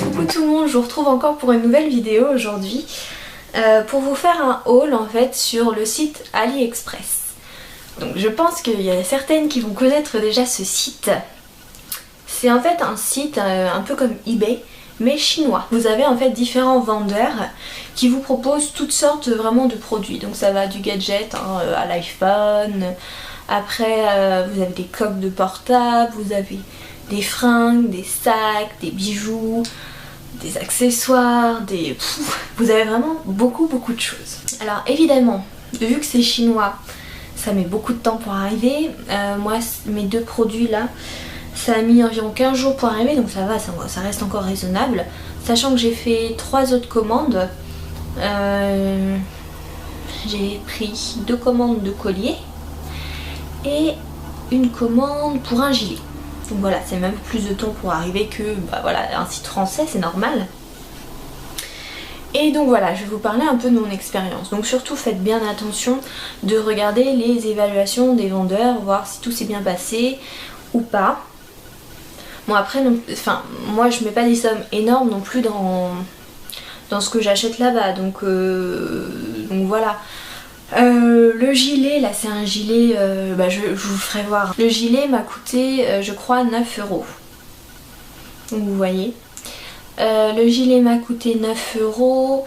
Coucou tout le monde, je vous retrouve encore pour une nouvelle vidéo aujourd'hui pour vous faire un haul en fait sur le site AliExpress. Donc je pense qu'il y a certaines qui vont connaître déjà ce site. C'est en fait un site un peu comme eBay mais chinois. Vous avez en fait différents vendeurs qui vous proposent toutes sortes vraiment de produits. Donc ça va du gadget à l'iPhone, après vous avez des coques de portable, vous avez des fringues, des sacs, des bijoux, des accessoires, vous avez vraiment beaucoup de choses. Alors évidemment, vu que c'est chinois, ça met beaucoup de temps pour arriver. Moi mes deux produits là, ça a mis environ 15 jours pour arriver, donc ça va, ça reste encore raisonnable. Sachant que j'ai fait 3 autres commandes. J'ai pris 2 commandes de colliers et une commande pour un gilet. Donc voilà, c'est même plus de temps pour arriver que voilà, un site français, c'est normal. Et donc voilà, je vais vous parler un peu de mon expérience. Donc surtout faites bien attention de regarder les évaluations des vendeurs, voir si tout s'est bien passé ou pas. Bon après, moi je mets pas des sommes énormes non plus dans ce que j'achète là-bas, donc voilà. Le gilet, là c'est un gilet, je vous ferai voir. Le gilet m'a coûté je crois 9 €. Donc vous voyez. Le gilet m'a coûté 9 €.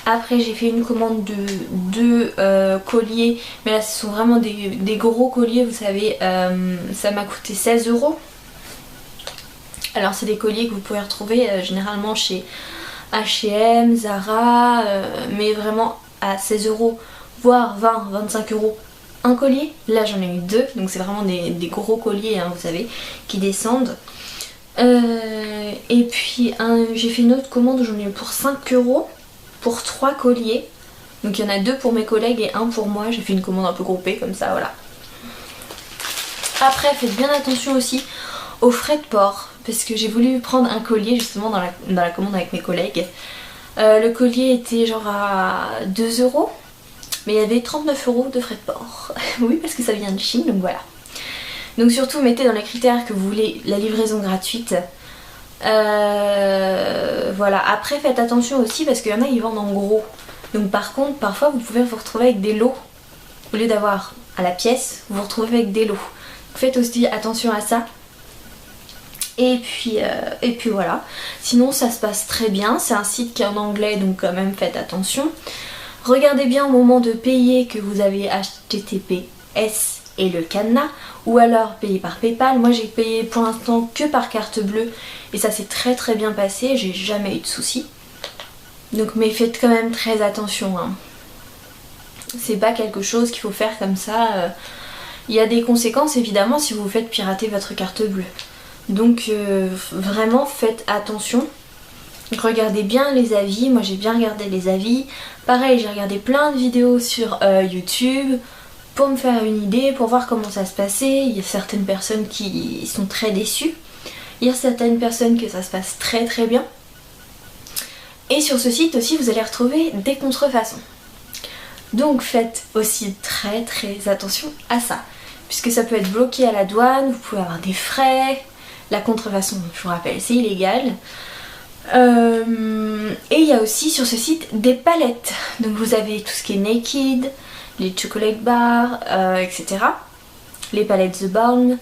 Après j'ai fait une commande de 2 colliers, mais là ce sont vraiment des gros colliers, vous savez, ça m'a coûté 16 €. Alors c'est des colliers que vous pouvez retrouver généralement chez H&M, Zara, mais vraiment à 16 €, voire 20-25 € un collier. Là j'en ai eu 2, donc c'est vraiment des gros colliers, hein, vous savez, qui descendent. Et puis j'ai fait une autre commande où j'en ai eu pour 5 € pour 3 colliers. Donc il y en a 2 pour mes collègues et 1 pour moi. J'ai fait une commande un peu groupée comme ça, voilà. Après faites bien attention aussi aux frais de port, parce que j'ai voulu prendre un collier justement dans la commande avec mes collègues. Le collier était genre à 2 €, mais il y avait 39 € de frais de port. Oui, parce que ça vient de Chine, donc voilà. Donc surtout mettez dans les critères que vous voulez la livraison gratuite. Voilà, après faites attention aussi parce qu'il y en a qui vendent en gros. Donc par contre, parfois vous pouvez vous retrouver avec des lots. Au lieu d'avoir à la pièce, vous vous retrouvez avec des lots. Faites aussi attention à ça. Et puis voilà, sinon ça se passe très bien, c'est un site qui est en anglais donc quand même faites attention. Regardez bien au moment de payer que vous avez HTTPS et le cadenas, ou alors payer par PayPal. Moi j'ai payé pour l'instant que par carte bleue et ça s'est très bien passé, j'ai jamais eu de soucis. Donc mais faites quand même très attention, hein. C'est pas quelque chose qu'il faut faire comme ça. Il y a des conséquences évidemment si vous faites pirater votre carte bleue. Donc vraiment faites attention. Regardez bien les avis, moi j'ai bien regardé les avis. Pareil, j'ai regardé plein de vidéos sur YouTube pour me faire une idée, pour voir comment ça se passait. Il y a certaines personnes qui sont très déçues. Il y a certaines personnes que ça se passe très bien. Et sur ce site aussi vous allez retrouver des contrefaçons. Donc faites aussi très attention à ça, puisque ça peut être bloqué à la douane, vous pouvez avoir des frais. La contrefaçon, je vous rappelle, c'est illégal. Et il y a aussi sur ce site des palettes. Donc vous avez tout ce qui est Naked, les chocolate bars, etc. Les palettes The Balm.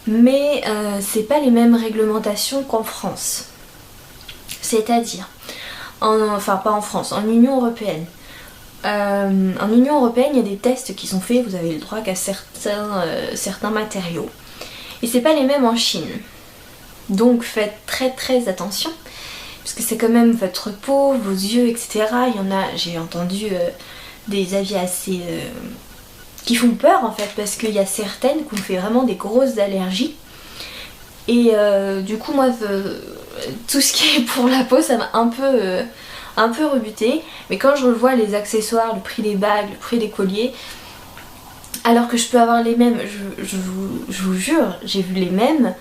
Mais c'est pas les mêmes réglementations qu'en France. C'est-à-dire, enfin pas en France, en Union Européenne. En Union Européenne, il y a des tests qui sont faits, vous avez le droit qu'à certains matériaux. Et c'est pas les mêmes en Chine. Donc faites très attention, puisque c'est quand même votre peau, vos yeux, etc. Il y en a, j'ai entendu des avis assez qui font peur en fait, parce qu'il y a certaines qui ont fait vraiment des grosses allergies. Et du coup moi tout ce qui est pour la peau ça m'a un peu rebuté. Mais quand je revois les accessoires, le prix des bagues, le prix des colliers, alors que je peux avoir les mêmes, je vous jure, j'ai vu les mêmes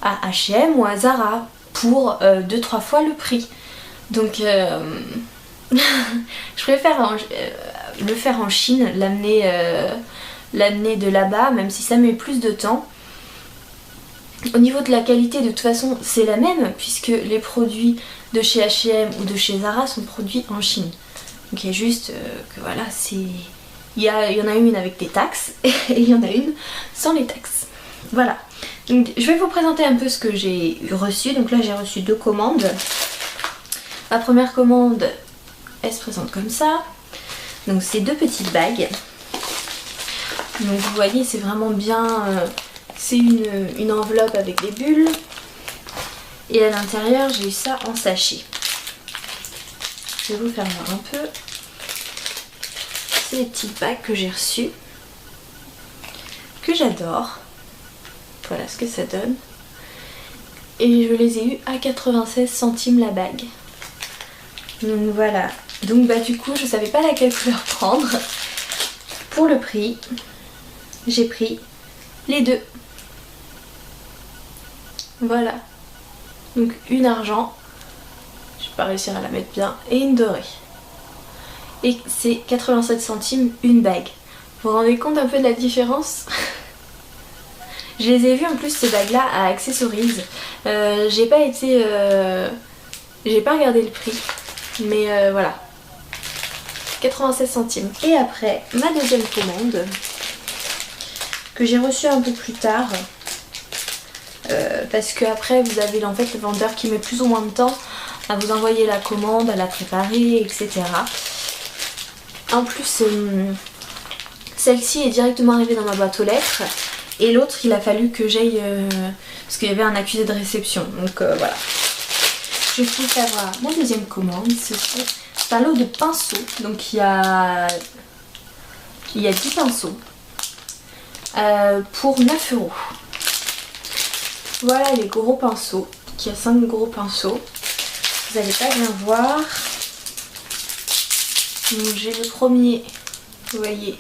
à H&M ou à Zara pour 2-3 fois le prix. Donc je préfère le faire en Chine, l'amener de là-bas, même si ça met plus de temps. Au niveau de la qualité, de toute façon, c'est la même puisque les produits de chez H&M ou de chez Zara sont produits en Chine. Donc il y a juste que voilà, il y en a une avec des taxes et il y en a une sans les taxes. Voilà. Donc je vais vous présenter un peu ce que j'ai reçu. Donc là j'ai reçu 2 commandes. Ma première commande, elle se présente comme ça. Donc c'est 2 petites bagues. Donc vous voyez, c'est vraiment bien... c'est une enveloppe avec des bulles. Et à l'intérieur, j'ai eu ça en sachet. Je vais vous faire voir un peu. C'est les petites bagues que j'ai reçues. Que j'adore. Voilà ce que ça donne. Et je les ai eues à 96 centimes la bague. Donc voilà. Donc bah du coup, je savais pas laquelle couleur prendre. Pour le prix, j'ai pris les 2. Voilà. Donc une argent, je vais pas réussir à la mettre bien, et une dorée. Et c'est 87 centimes une bague. Vous vous rendez compte un peu de la différence? Je les ai vues en plus ces bagues là à Accessories. J'ai pas été... j'ai pas regardé le prix. Mais voilà. 96 centimes. Et après, ma deuxième commande, que j'ai reçue un peu plus tard. Parce que après vous avez en fait le vendeur qui met plus ou moins de temps à vous envoyer la commande, à la préparer, etc. En plus celle-ci est directement arrivée dans ma boîte aux lettres et l'autre il a fallu que j'aille parce qu'il y avait un accusé de réception, donc voilà. Je vais vous faire voir ma deuxième commande. C'est un lot de pinceaux, donc il y a 10 pinceaux pour 9 €. Voilà les gros pinceaux, il y a 5 gros pinceaux, vous n'allez pas bien voir. Donc j'ai le premier, vous voyez,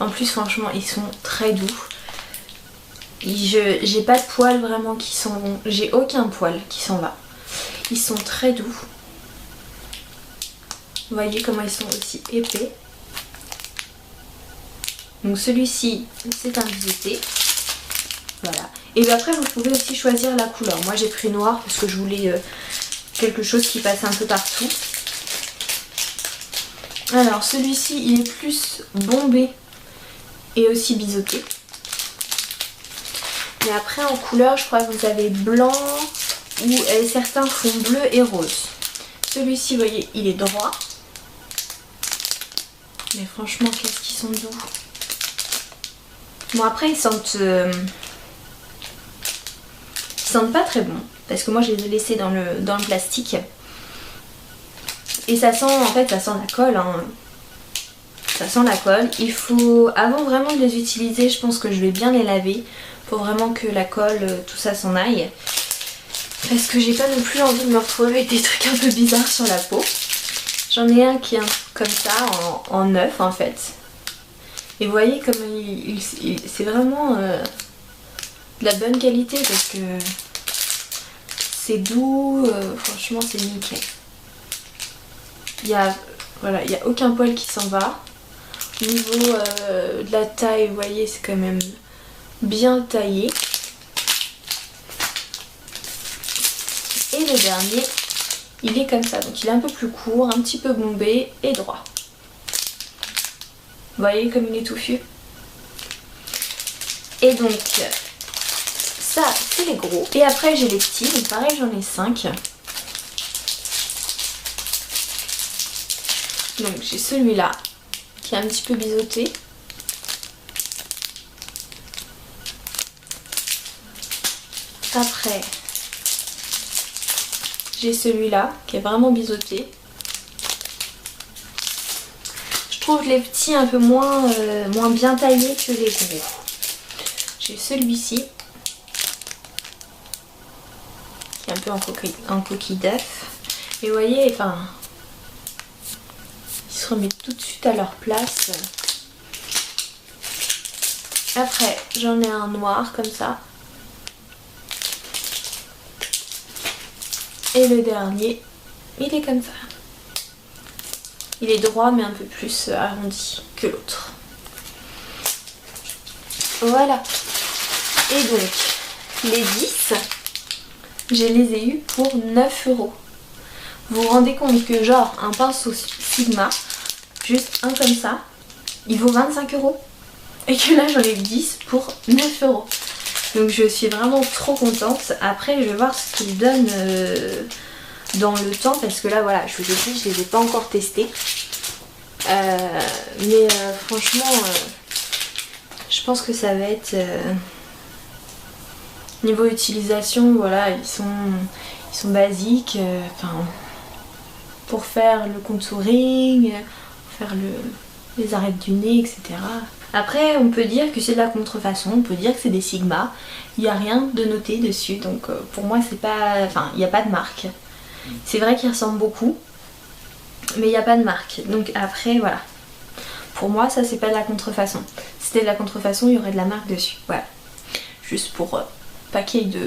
en plus franchement ils sont très doux. J'ai pas de poils vraiment qui sont, j'ai aucun poil qui s'en va. Ils sont très doux. Vous voyez comment ils sont aussi épais. Donc celui-ci c'est un biseauté, voilà. Et bien après vous pouvez aussi choisir la couleur. Moi j'ai pris noir parce que je voulais quelque chose qui passe un peu partout. Alors celui-ci il est plus bombé et aussi biseauté. Et après en couleur je crois que vous avez blanc ou certains font bleu et rose. Celui-ci vous voyez il est droit. Mais franchement qu'est-ce qu'ils sont doux. Bon après ils sentent pas très bon parce que moi je les ai laissés dans le plastique et ça sent en fait ça sent la colle hein. Ça sent la colle. Il faut avant vraiment de les utiliser, je pense que je vais bien les laver pour vraiment que la colle tout ça s'en aille parce que j'ai pas non plus envie de me retrouver avec des trucs un peu bizarres sur la peau. J'en ai un qui est comme ça en neuf en fait et vous voyez comme c'est vraiment de la bonne qualité parce que c'est doux, franchement c'est nickel. Voilà, il n'y a aucun poil qui s'en va. Au niveau de la taille, vous voyez, c'est quand même bien taillé. Et le dernier, il est comme ça, donc il est un peu plus court, un petit peu bombé et droit. Vous voyez comme il est touffu. Et donc... ça c'est les gros. Et après j'ai les petits, donc pareil j'en ai 5. Donc j'ai celui-là qui est un petit peu biseauté. Après j'ai celui-là qui est vraiment biseauté. Je trouve les petits un peu moins bien taillés que les gros. J'ai celui-ci qui est un peu en coquille d'œuf. Et vous voyez, enfin, ils se remettent tout de suite à leur place. Après, j'en ai un noir comme ça. Et le dernier, il est comme ça. Il est droit mais un peu plus arrondi que l'autre. Voilà. Et donc, Les 10, je les ai eus pour 9 €. Vous vous rendez compte que genre un pinceau Sigma, juste un comme ça, il vaut 25 €. Et que là j'en ai 10 pour 9 €. Donc je suis vraiment trop contente. Après je vais voir ce qu'ils donnent dans le temps. Parce que là voilà, je vous ai dit, je les ai pas encore testés. Mais franchement, je pense que ça va être... niveau utilisation, voilà, ils sont basiques. Enfin, pour faire le contouring, faire les arêtes du nez, etc. Après, on peut dire que c'est de la contrefaçon, on peut dire que c'est des Sigma. Il n'y a rien de noté dessus, donc pour moi, c'est pas... Enfin, il n'y a pas de marque. C'est vrai qu'ils ressemblent beaucoup, mais il n'y a pas de marque. Donc après, voilà. Pour moi, ça, c'est pas de la contrefaçon. Si c'était de la contrefaçon, il y aurait de la marque dessus. Voilà. Juste pour pas qu'il y ait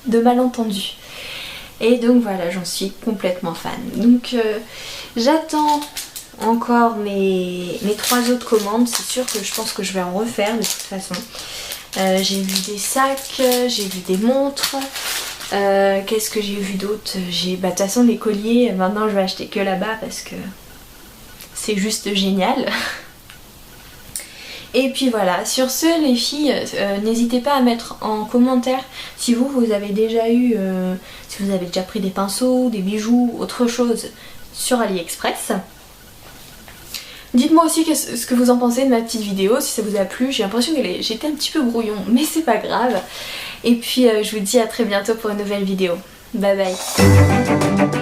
de malentendus. Et donc voilà, j'en suis complètement fan. Donc j'attends encore mes 3 autres commandes. C'est sûr que je pense que je vais en refaire de toute façon. J'ai vu des sacs, j'ai vu des montres. Qu'est-ce que j'ai vu d'autre? Bah de toute façon les colliers, maintenant je vais acheter que là-bas parce que c'est juste génial. Et puis voilà, sur ce les filles, n'hésitez pas à mettre en commentaire si vous avez déjà eu, si vous avez déjà pris des pinceaux, des bijoux, autre chose sur AliExpress. Dites-moi aussi ce que vous en pensez de ma petite vidéo, si ça vous a plu. J'ai l'impression que j'étais un petit peu brouillon, mais c'est pas grave. Et puis je vous dis à très bientôt pour une nouvelle vidéo. Bye bye.